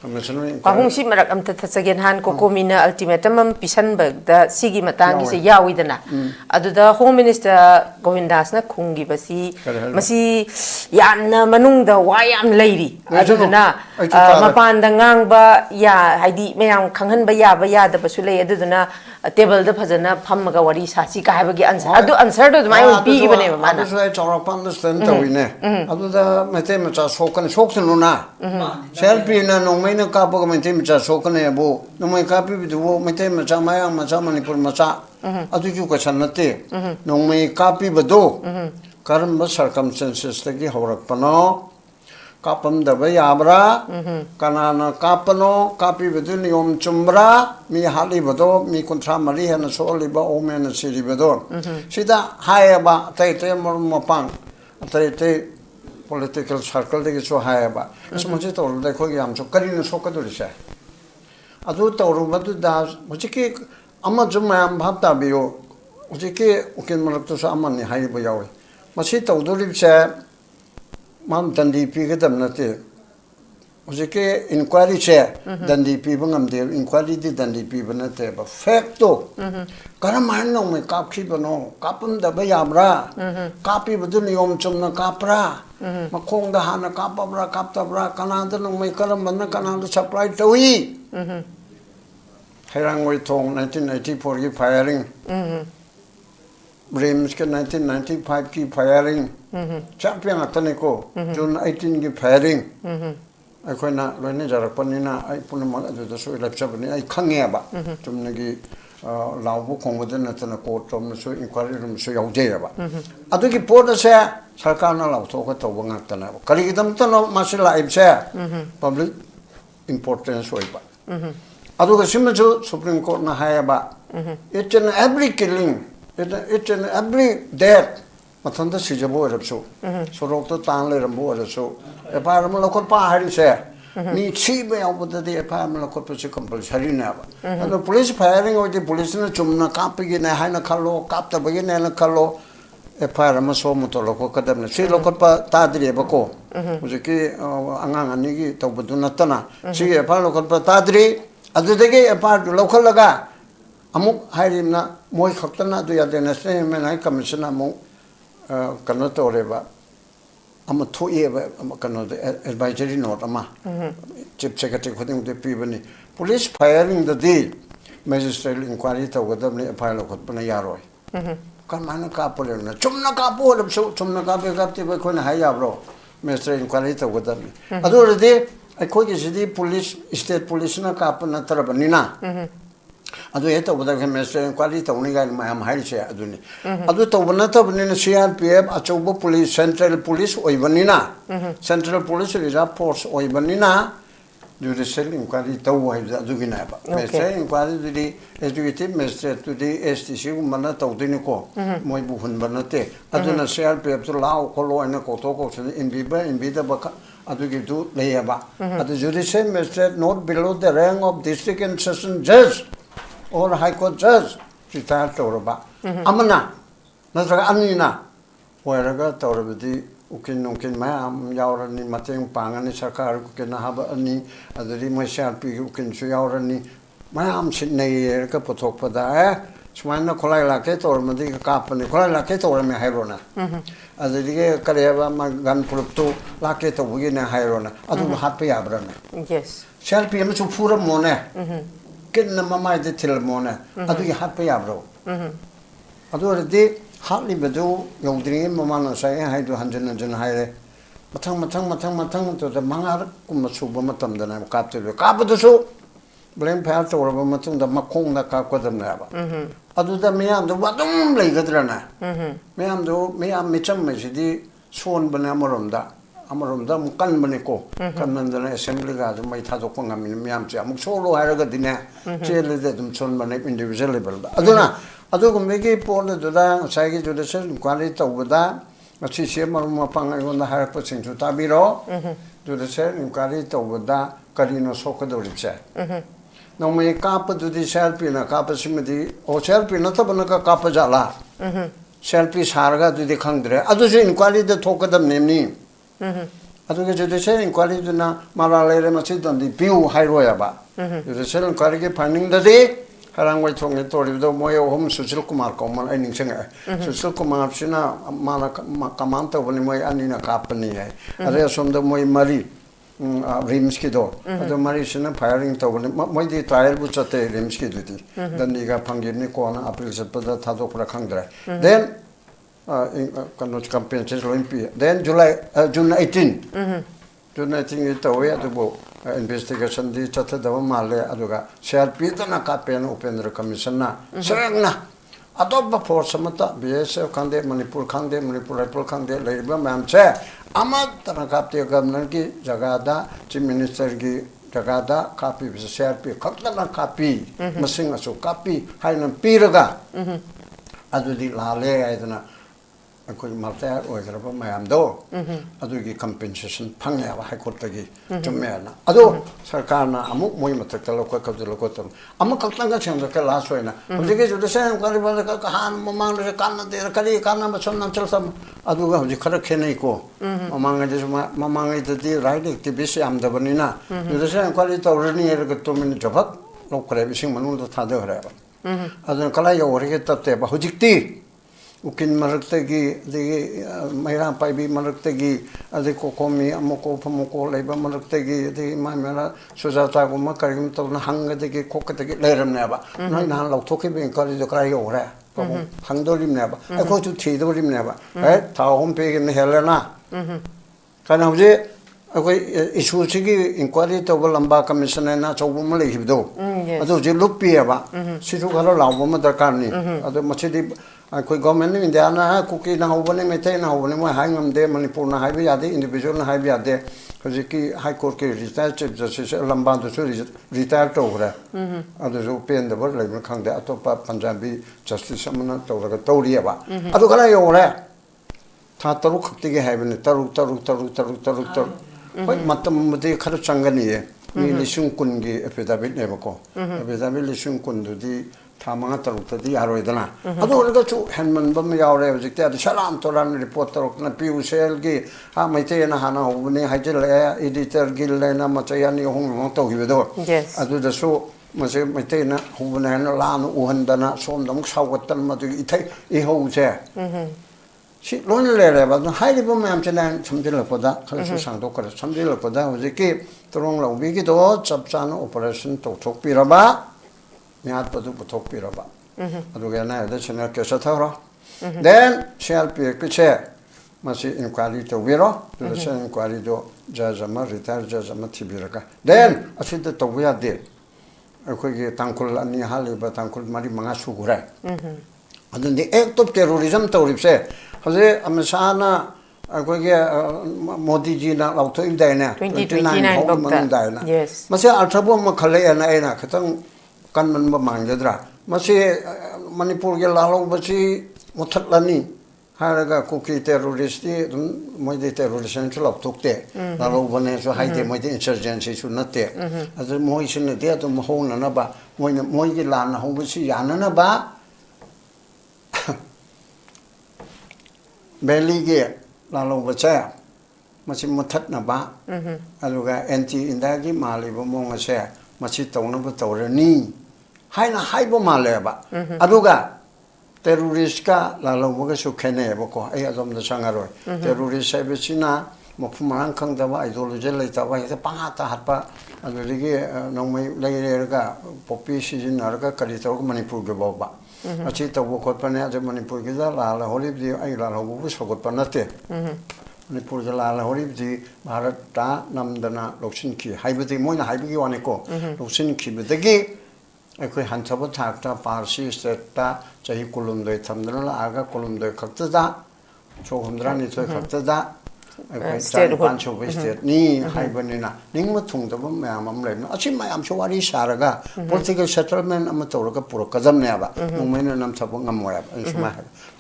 Pahungsi marak am tatsagen han ko komina ultimatum pisanbagda sigi matangi se yawidana aduda home minister Govindas na khungi basi masi yanna manungda wayam leiri adudana mapanda ngangba ya haidi meyam khanghan ba ya basu lei adudana table da phajana phammaga wari sachi ka habagi answer adu answer do mai bi ibane mana adu sai chawra understand tawine aduda mate macha sokan soksununa selfie na nongmaina kapaga mate macha sokane abu nongmai kapi bidu mate macha mayang macha manipur macha adu ju question nate nongmai kapi bado karamba circumstances tagi horakpano kapam daba yabra kanana kapano kapi bedu niyom chumbra mi hali bedo mi kontra mari hana soli ba omen siri bedo sida hayaba tai mapang tai political circle de so hayaba smoji to de ko yam so kari no so ka do se adu to ru badu da mujiki amma jumma bhabta biyo mujiki ukin marak to sa amani hayba yawe masi to do li se mam dandi pi gadam nate ujike inquiry che dandi pi bangam de inquiry di dandi pi banate ba fact to karaman no me kapki bano kapum da ba yamra kapi badu niyom chumna kapra makhong da hana kapabra kaptabra kanada no me karam banna kanada supply tawi hairang wai thong 1984 ki firing Brames के 1995 की firing champion अतने को जून 18 की firing अखोना लोने जरपनिना आई पुनम अदुदसु इलेक्शन आई खंगेबा तुमनगी लावबु खोंगबद नतना कोर्ट तोमसु इंक्वायरी रूमसु यावजेबा अदुगी पोर्टसे सरकारना लावथोक तौबा ngakतना करिगिदम तनो मासिला आइबसे पब्लिक इंपोर्टेंस होइबा अदुगा सिमजु सुप्रीम कोर्ट ना हायबा it's an every killing It's in every death. Matanda sijabo erapso. Sorok to tangle rambo erapso. Eparam lokot pa hari se. Me chi be abuda de eparam lokot pa se compulsory na ba. And the police firing or the police na chumna kapi na hai na khalo kapta bagi na khalo eparam so muto lokot kadam na si lokot pa tadri ba ko. Mujiki angang ani gi tawbudu na tana. Si eparam lokot pa tadri adu dege epar lokot laga amuk harimna moi khaptana du ya dena se men ai commissioner mo kano toreba am thoye ba kano advisory note ama chief secretary khoding de pibani police firing the day magistrate inquiry to godam ne file khotpana yaroi kan mana ka pole na chumna ka pole chumna ka be kapti ba khona haya bro magistrate inquiry to godam adu de ai khoi gi sidi police state police na ka pana tarabani na adu eta boda ke mestre quality tawni ga ma ham hail che aduni adu tawna tabni na CRPF achobo police central police oibanina central police reserve force oibanina judicial inquiry taw hai adu gina ba mestre inquiry di executive mestre to di STC mana tawdini ko moi bu hun banate adu na CRPF to law ko lo ina ko to ko in ba adu gi du leyaba adu judicial mestre not below the rank of district and session judge or high court judge retired tawraba amana natraga anina oiraga tawrabadi ukin nungkin mayam yaurani mateng pangani sarkar ku kena haba ani adari masharpi ukin su yaurani mayam sinai ka pothok pada sumaina kolai la ke tor mandi ka pa ni kolai la ke tor me hairona adige kareba ma gan puruptu la ke to bugi na hairona adu happy abrana yes selfie ma chu pura mone kin na mama de til mone adu happy abro adu de hali bedu yongdring mama na sai hai du hanjan jan haire matang to the mangar kum suba matam da na kap te ka bu su blame pa to ro matung da makong da ka ko da na ba adu da me am do wadum le ga dra na me am micham me di son bana amarom da mu kan bane ko kan nan da assembly ga do mai tha do ko ngam me am che amuk solo ha ga dine che le de dum son bane individual level da adu ko me ge po le da sai ge jo de sen kwali to da 마치 시험을 방하고 나 할 것인 주 답이로 두르세 인가리 또보다 가리노 소크도 립세 너무 이 카프도디 셀피나 카프시미디 오 셀피나 또보나가 카프자라 셀피 사르가 두디 칸드레 아두지 인과리도 토거담 nem니 아두게 저데세 인과리도나 말알레레 마치던디 비우 하이로야 봐 두르세 인과리게 파닝다디 하랑과 통해 또리도 뭐요 홈 수술 Kumar 거만 아니 생각 수술 Kumar 시나 마나 까만타 보니 뭐 아니나 카프니 아래 som도 뭐 마리 림스키도 아도 마리 시나 파이어링 또 보니 뭐디 트라이얼 붙였대 림스키도디 단디가 방기니 코나 아프릴 sepeda 타도 그라 칸드라 then kanot campaign ches olympic then June 18 June 18 ito we ado investigation di chatha dawa male aduga CRP na campaign open commission na serangna adoba force mata BSF khande Manipur Rifle khande leiba mam che amad tana kapte governor ki jagada chief minister ki jagada kapi CRP khakla kapi masing aso kapi haina piraga adudi lale aidana कोई मालता है वो इधर पर मैं हम दो अदुगी compensation fungi अब high court तक जुम्मे ना अदो सरकार ना अमुक मोई मत तक लोग कब लोग तो अमुक कल्पना का चंद्र के लास्ट हुए ना मुझे के जो देशे करी बात का कहान ममांग से कान दे करी कान में सुनना चल सब अदुगा मुझे खरक खे नहीं को ममांग जैसे ममांग इधर राइट एक्टिविस्ट हम दबनी ना जो देशे करी तो रनी है कि तो मैंने जब लोग करे बिसिंग मनुन तो था दे हो रहा है अदो कला यो और के तब ते बहुत जिक्ती उकिन मरक्तगी दिगे मेरा पाइबी मरक्तगी अदे कोकोमी अमुको फमुको लेबा मरक्तगी दिगे मा मेरा सुजाता को म करिम तो न हंग दिगे कोकतगी लेरमने बा नय ना लौथोके बे करि जो क्राइ ओरे पबु हंगदोरिमने बा अखो जु थेदोरिमने बा ए थाहोम पे ने Helena kana huje akoi issue chigi inquiry to lamba commission na chobu ma leibdo ado je lupi ba siru galo lawo ma darkar ni ado machidi akoi government ni india na kuki na hobone mete na hobone mo hangam de manipur na haibe yade individual na haibe yade huje ki high court ke retired chief justice lamba do so retire to ora ado jo pen de bor leib khang de atopa punjabi justice amna to ga to ri ba ado kala yo ora tha taru khakti ge haibene taru Why matamudi kharu changani ye mi lishung kun gi affidavit ne bako affidavit lishung kun du di thamanga taru ta di aro idana ado ore chu hanman bam yaure jikte ado salam toran report ro na piu sel gi ha maite na hana hobne hajel editor gil na machayani hong to gi do ado da so mase maite na hobne na lan uhandana som dam sawatan madu ithai e ho che 시 론레레 바도 하이리 보면 암체난 참질러보다 그래서 상도 그래 참질러보다 어저께 들어온라고 위기도 접자는 오퍼레이션 독촉비라봐 미앗버도 부톡비라봐 아두게나 대신에 계셔 타라 then CRP 끝에 마시 인과리도 위로 그래서 인과리도 자자마 리타르 자자마 티비라가 then 아시도 또 해야 돼 거기 당콜 아니 할리바 당콜 말이 망아 수구래 아든데 액트 테러리즘 또립세 हजे अमिशाना कोगे मोदी जी ना लाउथो इदायना 2029 बक्ता मसे अर्थबो म खले ना एना खतंग कनमन ब मांगजद्रा मसे मणिपुर के लालो बसी मुथलनी हारगा कुकी टेररिस्ट मोइदे टेररिस्ट छु लाउथोकते लालो बने सो हाइदे मोइदे इंसर्जेंसी छु नते अजर मोइसिन दे तो होना ना बा मोइने मोइगे लाना होबसी याना ना बा Belige lalu baca masih mutat naba, aluga anti indagi mali bomong saya masih tahu naba tahu ni, haina haibo maleba aduga terrorist ka lalo ga su khene bako ai azom da sangaroi terrorist sai besina mofumang khang da ba ideology lai ta ba ta panga ta hatpa adurigi nongmai lai ga popi season narga kali ta manipur ge ba achi ta bo khot pane ade manipur ge da la holi di ai la ho bu so got panate manipur ge la holi di bharat ta namdana loksin ki haibati moina haibigi wane ko loksin ki bedagi ꯑꯩꯈꯣꯏ ꯍꯟꯊꯕ ꯊꯥꯛꯇ ꯄꯥꯔꯁꯤ ꯁ꯭ꯇꯦꯠꯇ ꯆꯍꯤ ꯀꯨꯟꯍꯨꯝꯗꯣꯏ ꯊꯝꯗꯨꯅ ꯂꯥꯛꯑꯒ ꯀꯨꯟꯍꯨꯝꯗꯣꯏ ꯈꯛꯇꯗ ꯁꯣꯛ ꯍꯨꯝꯗ꯭ꯔꯥꯅꯤꯊꯣꯏ ꯈꯛꯇꯗ ꯑꯩꯈꯣꯏ ꯇꯔꯥꯅꯤꯄꯥꯟ ꯁꯨꯕ ꯁ꯭ꯇꯦꯠꯅꯤ ꯍꯥꯏꯕꯅꯤꯅ ꯅꯤꯡꯕ ꯊꯨꯡꯗꯕ ꯃꯌꯥꯝ ꯑꯃ ꯂꯩꯕꯅ ꯑꯁꯤ ꯃꯌꯥꯝꯁꯨ ꯋꯥꯔꯤ ꯁꯥꯔꯒ ꯄꯣꯂꯤꯇꯤꯀꯦꯜ ꯁꯦꯇꯜꯃꯦꯟ ꯑꯃ ꯇꯧꯔꯒ ꯄꯨꯔꯛꯀꯗꯕꯅꯦꯕ ꯅꯣꯡꯃꯩꯅ ꯅꯝꯊꯕ ꯉꯝꯃꯣꯏꯕ ꯑꯩꯅ ꯁꯨꯃꯥꯏꯅ ꯍꯥꯏꯕ